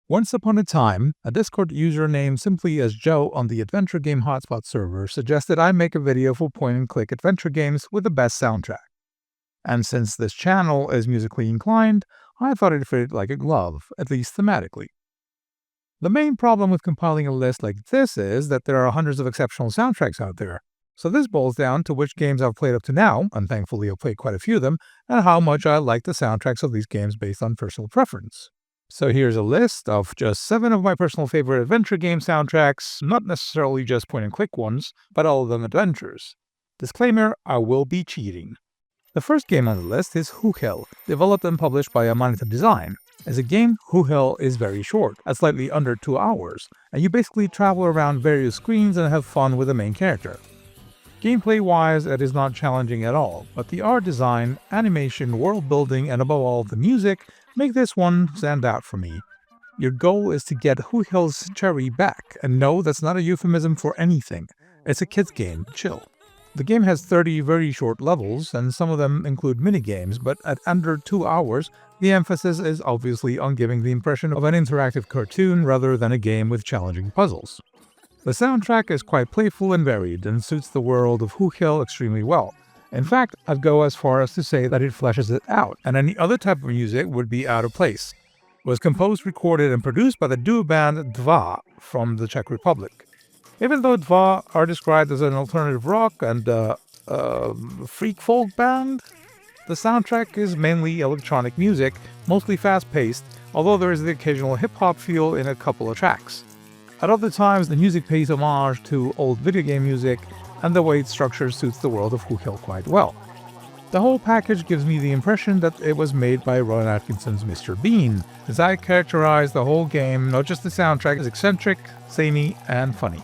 Once upon a time, a Discord user named simply as Joe on the Adventure Game Hotspot server suggested I make a video for point-and-click adventure games with the best soundtrack. And since this channel is musically inclined, I thought it fit like a glove, at least thematically. The main problem with compiling a list like this is that there are hundreds of exceptional soundtracks out there. So this boils down to which games I've played up to now, and thankfully I've played quite a few of them, and how much I like the soundtracks of these games based on personal preference. So here's a list of just 7 of my personal favorite adventure game soundtracks, not necessarily just point-and-click ones, but all of them adventures. Disclaimer, I will be cheating. The first game on the list is Hell, developed and published by Amanita Design. As a game, Hell is very short, at slightly under 2 hours, and you basically travel around various screens and have fun with the main character. Gameplay-wise, it is not challenging at all, but the art design, animation, world building, and above all the music make this one stand out for me. Your goal is to get Hell's cherry back, and no, that's not a euphemism for anything. It's a kid's game, chill. The game has 30 very short levels, and some of them include minigames, but at under 2 hours, the emphasis is obviously on giving the impression of an interactive cartoon rather than a game with challenging puzzles. The soundtrack is quite playful and varied, and suits the world of Hell extremely well. In fact, I'd go as far as to say that it fleshes it out, and any other type of music would be out of place. It was composed, recorded, and produced by the duo band Dva from the Czech Republic. Even though Dva are described as an alternative rock and freak folk band, the soundtrack is mainly electronic music, mostly fast-paced, although there is the occasional hip-hop feel in a couple of tracks. At other times, the music pays homage to old video game music, and the way it's structured suits the world of Hell quite well. The whole package gives me the impression that it was made by Rowan Atkinson's Mr. Bean, as I characterize the whole game, not just the soundtrack, as eccentric, zany, and funny.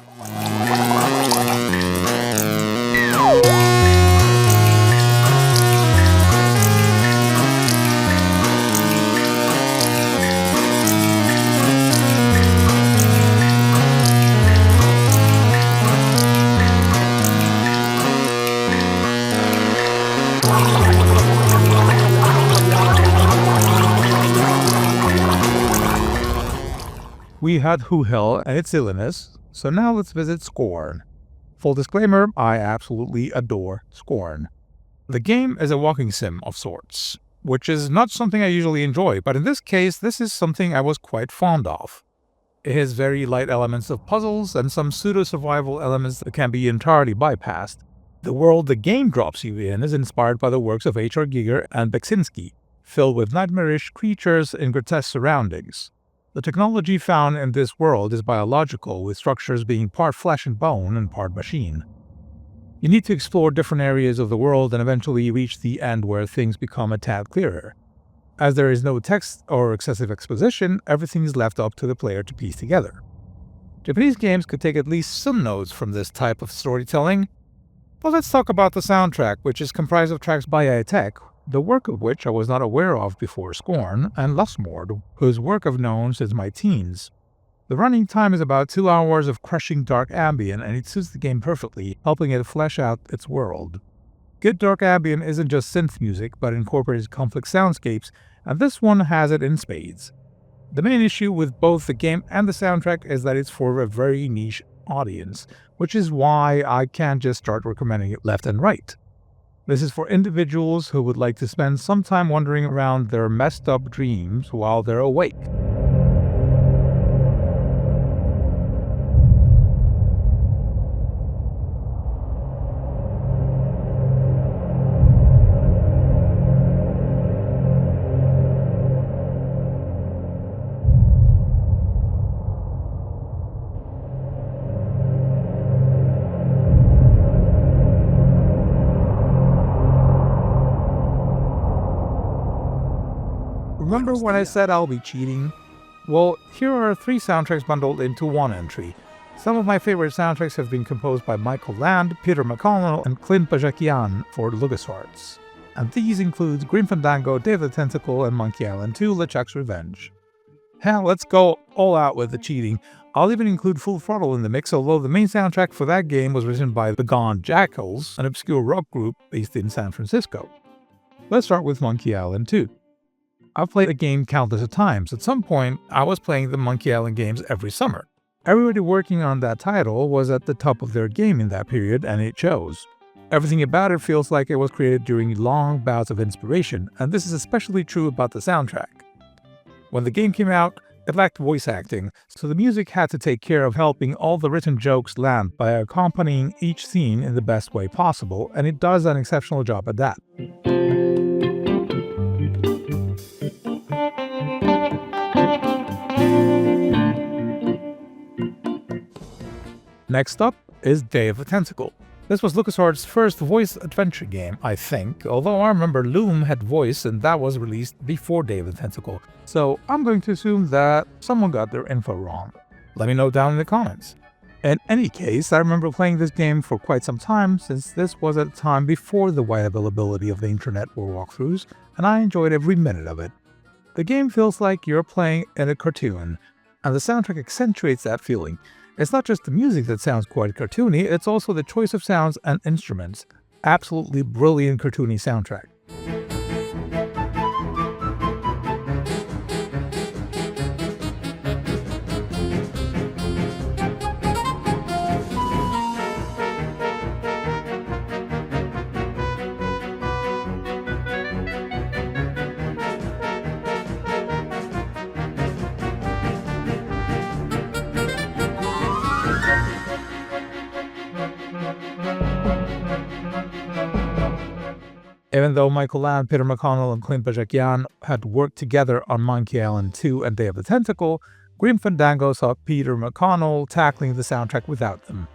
We had Hell and its silliness, so now let's visit Scorn. Full disclaimer, I absolutely adore Scorn. The game is a walking sim of sorts, which is not something I usually enjoy, but in this case, this is something I was quite fond of. It has very light elements of puzzles and some pseudo-survival elements that can be entirely bypassed. The world the game drops you in is inspired by the works of H.R. Giger and Beksinski, filled with nightmarish creatures in grotesque surroundings. The technology found in this world is biological, with structures being part flesh and bone and part machine. You need to explore different areas of the world and eventually reach the end where things become a tad clearer. As there is no text or excessive exposition, everything is left up to the player to piece together. Japanese games could take at least some notes from this type of storytelling. But let's talk about the soundtrack, which is comprised of tracks by Tech, the work of which I was not aware of before Scorn, and Lustmord, whose work I've known since my teens. The running time is about 2 hours of crushing dark ambient, and it suits the game perfectly, helping it flesh out its world. Good dark ambient isn't just synth music, but incorporates complex soundscapes, and this one has it in spades. The main issue with both the game and the soundtrack is that it's for a very niche audience, which is why I can't just start recommending it left and right. This is for individuals who would like to spend some time wandering around their messed up dreams while they're awake. Remember when I said I'll be cheating? Well, here are 3 soundtracks bundled into one entry. Some of my favorite soundtracks have been composed by Michael Land, Peter McConnell, and Clint Bajakian for LucasArts. And these include Grim Fandango, Day of the Tentacle, and Monkey Island 2: LeChuck's Revenge. Hell, let's go all out with the cheating. I'll even include Full Throttle in the mix, although the main soundtrack for that game was written by the Gone Jackals, an obscure rock group based in San Francisco. Let's start with Monkey Island 2. I've played the game countless of times. At some point, I was playing the Monkey Island games every summer. Everybody working on that title was at the top of their game in that period, and it shows. Everything about it feels like it was created during long bouts of inspiration, and this is especially true about the soundtrack. When the game came out, it lacked voice acting, so the music had to take care of helping all the written jokes land by accompanying each scene in the best way possible, and it does an exceptional job at that. Next up is Day of the Tentacle. This was LucasArts' first voice adventure game, I think, although I remember Loom had voice and that was released before Day of the Tentacle, so I'm going to assume that someone got their info wrong. Let me know down in the comments. In any case, I remember playing this game for quite some time, since this was at a time before the wide availability of the internet or walkthroughs, and I enjoyed every minute of it. The game feels like you're playing in a cartoon, and the soundtrack accentuates that feeling. It's not just the music that sounds quite cartoony, it's also the choice of sounds and instruments. Absolutely brilliant cartoony soundtrack. Even though Michael Land, Peter McConnell, and Clint Bajakian had worked together on Monkey Island 2 and Day of the Tentacle, Grim Fandango saw Peter McConnell tackling the soundtrack without them.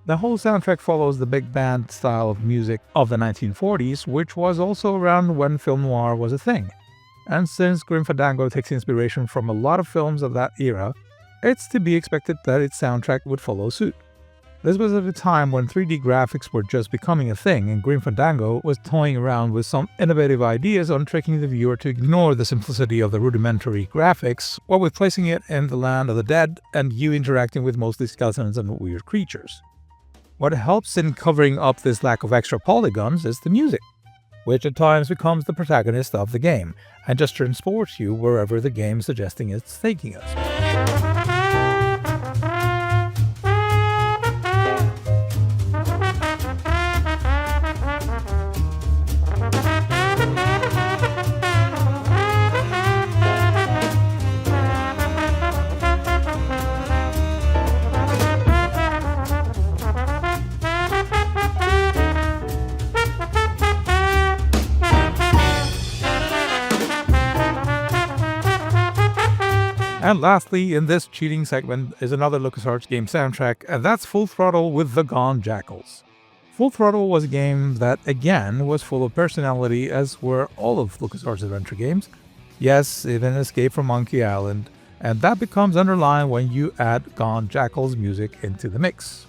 The whole soundtrack follows the big band style of music of the 1940s, which was also around when film noir was a thing. And since Grim Fandango takes inspiration from a lot of films of that era, it's to be expected that its soundtrack would follow suit. This was at a time when 3D graphics were just becoming a thing, and Grim Fandango was toying around with some innovative ideas on tricking the viewer to ignore the simplicity of the rudimentary graphics, while with placing it in the land of the dead and you interacting with mostly skeletons and weird creatures. What helps in covering up this lack of extra polygons is the music, which at times becomes the protagonist of the game, and just transports you wherever the game is suggesting it's taking us. And lastly, in this cheating segment is another LucasArts game soundtrack, and that's Full Throttle with the Gone Jackals. Full Throttle was a game that, again, was full of personality, as were all of LucasArts adventure games. Yes, even Escape from Monkey Island, and that becomes underlined when you add Gone Jackals music into the mix.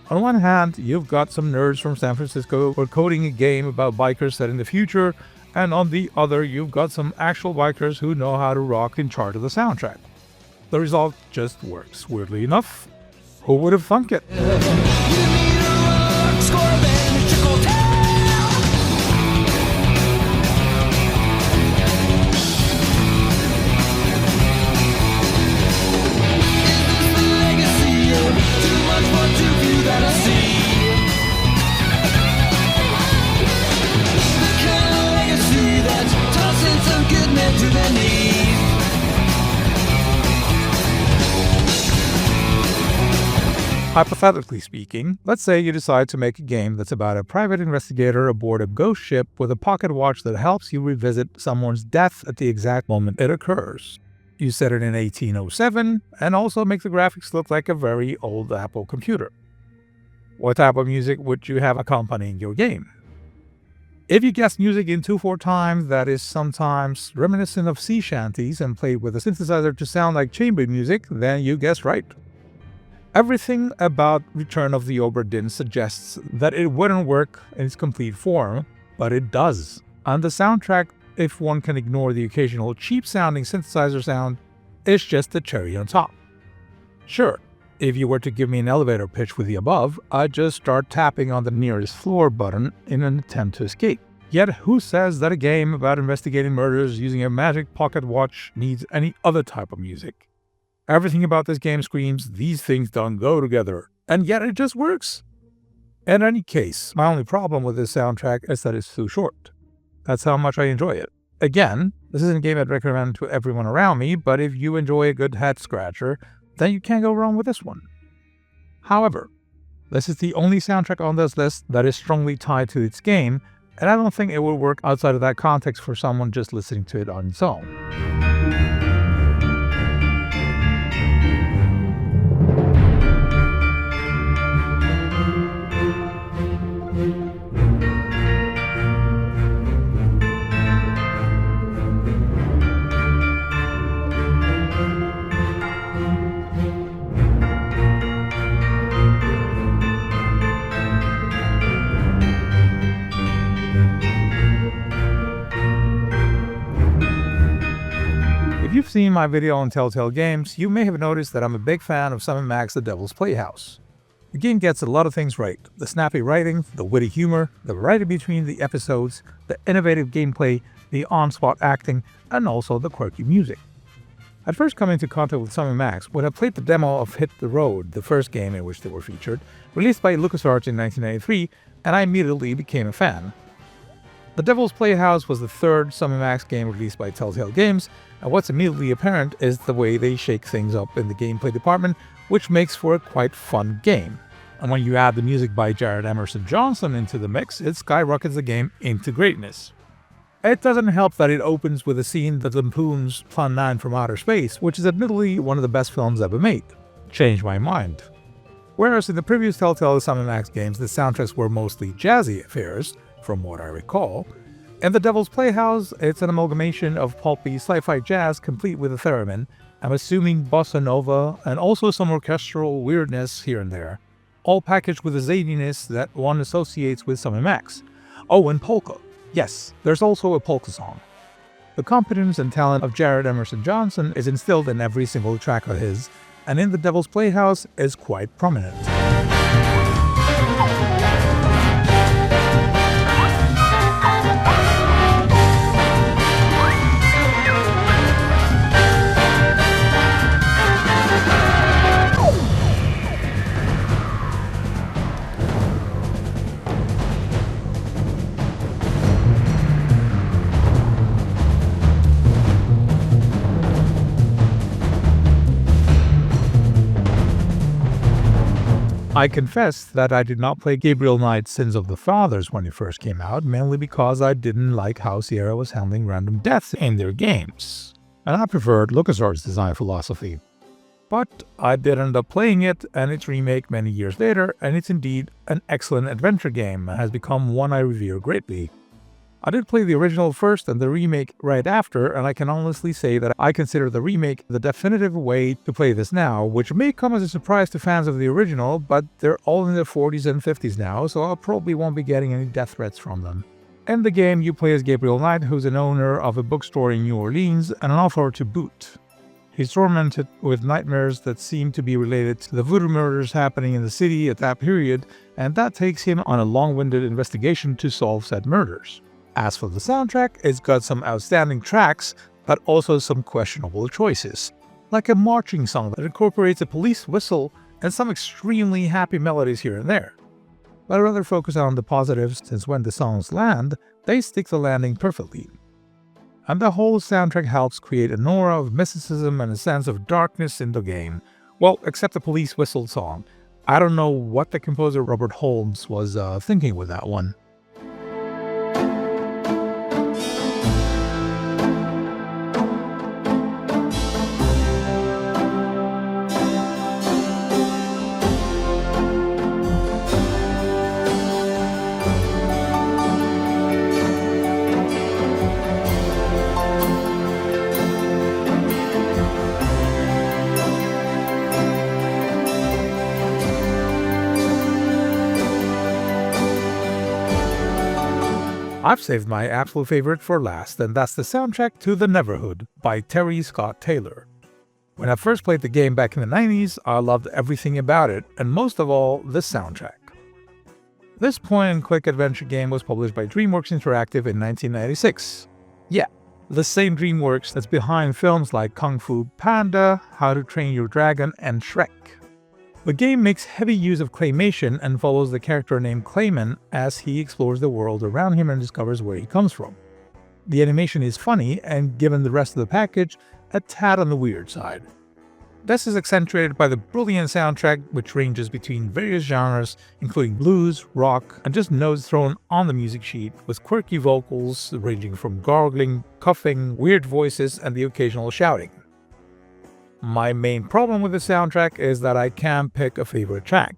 On one hand, you've got some nerds from San Francisco who are coding a game about bikers set in the future, and on the other, you've got some actual bikers who know how to rock in charge of the soundtrack. The result just works, weirdly enough. Who would have thunk it? Hypothetically speaking, let's say you decide to make a game that's about a private investigator aboard a ghost ship with a pocket watch that helps you revisit someone's death at the exact moment it occurs. You set it in 1807 and also make the graphics look like a very old Apple computer. What type of music would you have accompanying your game? If you guess music in 2/4 time that is sometimes reminiscent of sea shanties and played with a synthesizer to sound like chamber music, then you guessed right. Everything about Return of the Obra Dinn suggests that it wouldn't work in its complete form, but it does. And the soundtrack, if one can ignore the occasional cheap-sounding synthesizer sound, is just the cherry on top. Sure, if you were to give me an elevator pitch with the above, I'd just start tapping on the nearest floor button in an attempt to escape. Yet who says that a game about investigating murders using a magic pocket watch needs any other type of music? Everything about this game screams, these things don't go together, and yet it just works. In any case, my only problem with this soundtrack is that it's too short. That's how much I enjoy it. Again, this isn't a game I'd recommend to everyone around me, but if you enjoy a good head scratcher, then you can't go wrong with this one. However, this is the only soundtrack on this list that is strongly tied to its game, and I don't think it will work outside of that context for someone just listening to it on its own. If you've seen my video on Telltale Games, you may have noticed that I'm a big fan of Sam & Max The Devil's Playhouse. The game gets a lot of things right: the snappy writing, the witty humor, the variety between the episodes, the innovative gameplay, the on-spot acting, and also the quirky music. I'd first come into contact with Sam & Max when I played the demo of Hit the Road, the first game in which they were featured, released by LucasArts in 1993, and I immediately became a fan. The Devil's Playhouse was the third Sam & Max game released by Telltale Games, and what's immediately apparent is the way they shake things up in the gameplay department, which makes for a quite fun game. And when you add the music by Jared Emerson Johnson into the mix, it skyrockets the game into greatness. It doesn't help that it opens with a scene that lampoons Plan 9 from Outer Space, which is admittedly one of the best films ever made. Changed my mind. Whereas in the previous Telltale Sam & Max games, the soundtracks were mostly jazzy affairs, from what I recall, in The Devil's Playhouse, it's an amalgamation of pulpy sci-fi jazz complete with a theremin, I'm assuming bossa nova, and also some orchestral weirdness here and there, all packaged with a zaniness that one associates with Sam & Max. Oh, and polka. Yes, there's also a polka song. The competence and talent of Jared Emerson Johnson is instilled in every single track of his, and in The Devil's Playhouse is quite prominent. I confess that I did not play Gabriel Knight's Sins of the Fathers when it first came out, mainly because I didn't like how Sierra was handling random deaths in their games, and I preferred LucasArts' design philosophy. But I did end up playing it and its remake many years later, and it's indeed an excellent adventure game and has become one I revere greatly. I did play the original first and the remake right after, and I can honestly say that I consider the remake the definitive way to play this now, which may come as a surprise to fans of the original, but they're all in their 40s and 50s now, so I probably won't be getting any death threats from them. In the game, you play as Gabriel Knight, who's an owner of a bookstore in New Orleans and an author to boot. He's tormented with nightmares that seem to be related to the voodoo murders happening in the city at that period, and that takes him on a long-winded investigation to solve said murders. As for the soundtrack, it's got some outstanding tracks, but also some questionable choices, like a marching song that incorporates a police whistle and some extremely happy melodies here and there. But I'd rather focus on the positives, since when the songs land, they stick the landing perfectly. And the whole soundtrack helps create an aura of mysticism and a sense of darkness in the game. Well, except the police whistle song. I don't know what the composer Robert Holmes was thinking with that one. I've saved my absolute favorite for last, and that's the soundtrack to The Neverhood by Terry Scott Taylor. When I first played the game back in the 90s, I loved everything about it, and most of all, the soundtrack. This point-and-click adventure game was published by DreamWorks Interactive in 1996. Yeah, the same DreamWorks that's behind films like Kung Fu Panda, How to Train Your Dragon, and Shrek. The game makes heavy use of claymation and follows the character named Clayman as he explores the world around him and discovers where he comes from. The animation is funny and, given the rest of the package, a tad on the weird side. This is accentuated by the brilliant soundtrack, which ranges between various genres, including blues, rock, and just notes thrown on the music sheet, with quirky vocals ranging from gargling, coughing, weird voices, and the occasional shouting. My main problem with the soundtrack is that I can't pick a favorite track.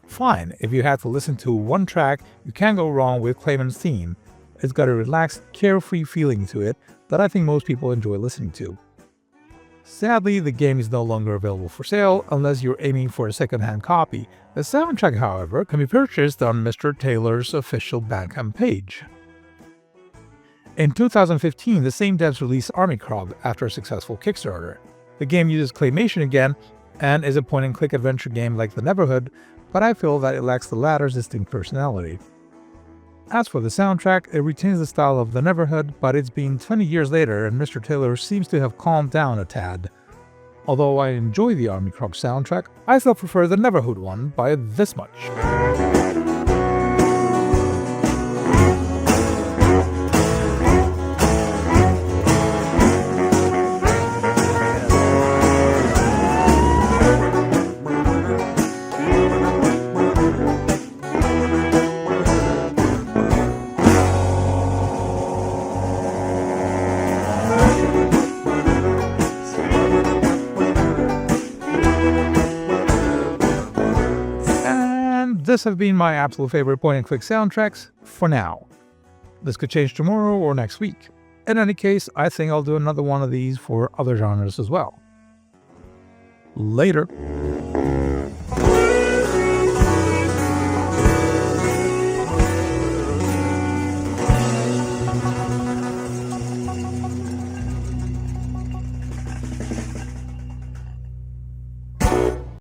Fine, if you had to listen to one track, you can't go wrong with Clayman's theme. It's got a relaxed, carefree feeling to it that I think most people enjoy listening to. Sadly, the game is no longer available for sale unless you're aiming for a second-hand copy. The soundtrack, however, can be purchased on Mr. Taylor's official Bandcamp page. In 2015, the same devs released Army Krog after a successful Kickstarter. The game uses claymation again, and is a point-and-click adventure game like The Neverhood, but I feel that it lacks the latter's distinct personality. As for the soundtrack, it retains the style of The Neverhood, but it's been 20 years later and Mr. Taylor seems to have calmed down a tad. Although I enjoy the Army Krog soundtrack, I still prefer the Neverhood one by this much. This have been my absolute favorite point-and-click soundtracks for now. This could change tomorrow or next week. In any case, I think I'll do another one of these for other genres as well. Later.